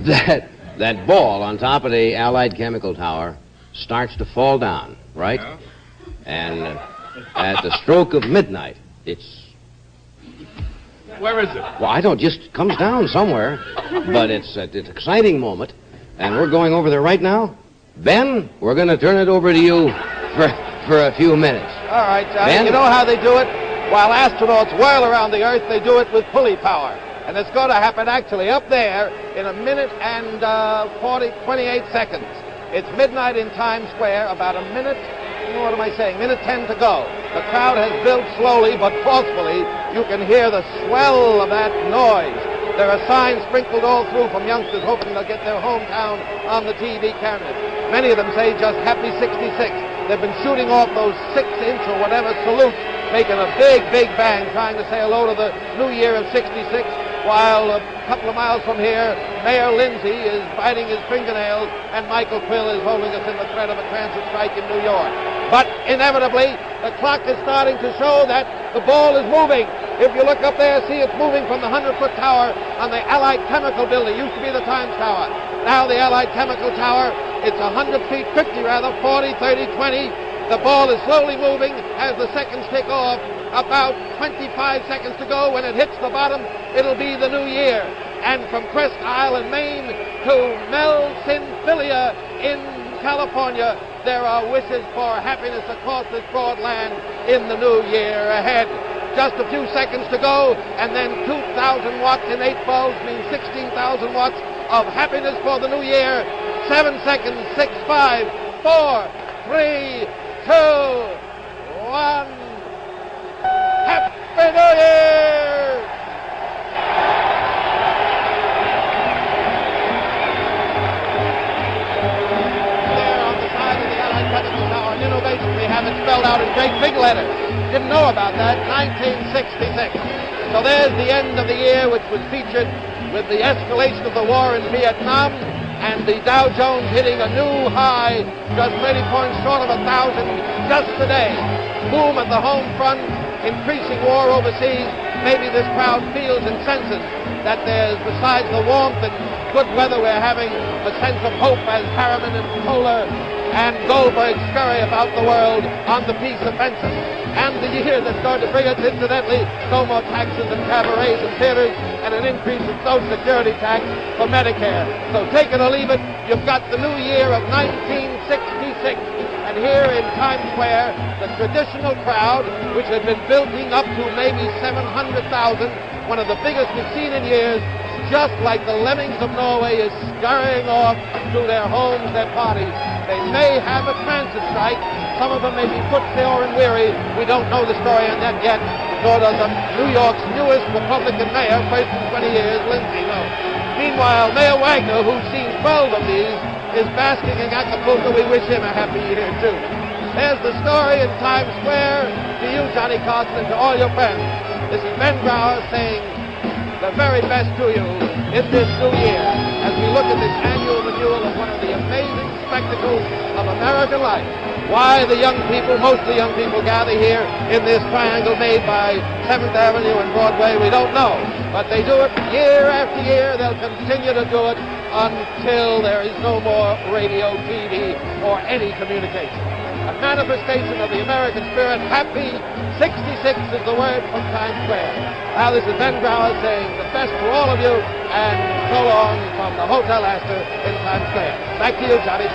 that ball on top of the Allied Chemical Tower starts to fall down, right? Yeah. And at the stroke of midnight, it's... Where is it? Well, I don't... just comes down somewhere. But it's an exciting moment, and we're going over there right now. Ben, we're going to turn it over to you for a few minutes. All right, Johnny. Ben? You know how they do it? While astronauts whirl around the Earth, they do it with pulley power. And it's going to happen actually up there in a minute and 28 seconds. It's midnight in Times Square, about a minute, what am I saying, minute 10 to go. The crowd has built slowly but forcefully. You can hear the swell of that noise. There are signs sprinkled all through from youngsters hoping they'll get their hometown on the TV cameras. Many of them say just Happy 66. They've been shooting off those 6-inch or whatever salutes, making a big, big bang, trying to say hello to the new year of 66, while a couple of miles from here, Mayor Lindsay is biting his fingernails, and Michael Quill is holding us in the threat of a transit strike in New York. But inevitably, the clock is starting to show that the ball is moving. If you look up there, see it's moving from the 100-foot tower on the Allied Chemical Building. Used to be the Times Tower. Now the Allied Chemical Tower, it's 100 feet, 50 rather, 40, 30, 20. The ball is slowly moving as the seconds tick off. About 25 seconds to go. When it hits the bottom, it'll be the new year. And from Presque Isle in Maine to Melsinfilia in California, there are wishes for happiness across this broad land in the new year ahead. Just a few seconds to go, and then 2,000 watts in 8 bulbs means 16,000 watts of happiness for the new year. 7 seconds, 6, 5, 4, 3, 2, 1. Happy New Year! There on the side of the Allied Chemical Tower, an innovation, we have it spelled out in great big letters. Didn't know about that, 1966. So there's the end of the year, which was featured with the escalation of the war in Vietnam and the Dow Jones hitting a new high, just 30 points short of 1,000 just today. Boom at the home front, increasing war overseas. Maybe this crowd feels and senses that there's, besides the warmth and good weather, we're having a sense of hope as Harriman and Kohler and Goldberg scurry about the world on the peace offensive. And the year that's going to bring us, incidentally, no more taxes and cabarets and theaters, and an increase in Social Security tax for Medicare. So take it or leave it, you've got the new year of 1966. And here in Times Square, the traditional crowd, which had been building up to maybe 700,000, one of the biggest we've seen in years, just like the lemmings of Norway, is scurrying off to their homes, their parties. They may have a transit strike. Some of them may be footsore and weary. We don't know the story on that yet, nor does New York's newest Republican mayor, first in 20 years, Lindsay, know. Meanwhile, Mayor Wagner, who's seen 12 of these, is basking in Acapulco. We wish him a happy year, too. There's the story in Times Square. To you, Johnny Carson, and to all your friends, this is Ben Brower saying the very best to you in this new year as we look at this annual renewal of one of the amazing spectacles of American life. Why the young people, most of the young people, gather here in this triangle made by 7th Avenue and Broadway, we don't know. But they do it year after year. They'll continue to do it until there is no more radio, TV, or any communication. A manifestation of the American spirit. Happy 66 is the word from Times Square. Now this is Ben Brower saying the best to all of you, and so long from the Hotel Astor in Times Square. Back to you, Johnny.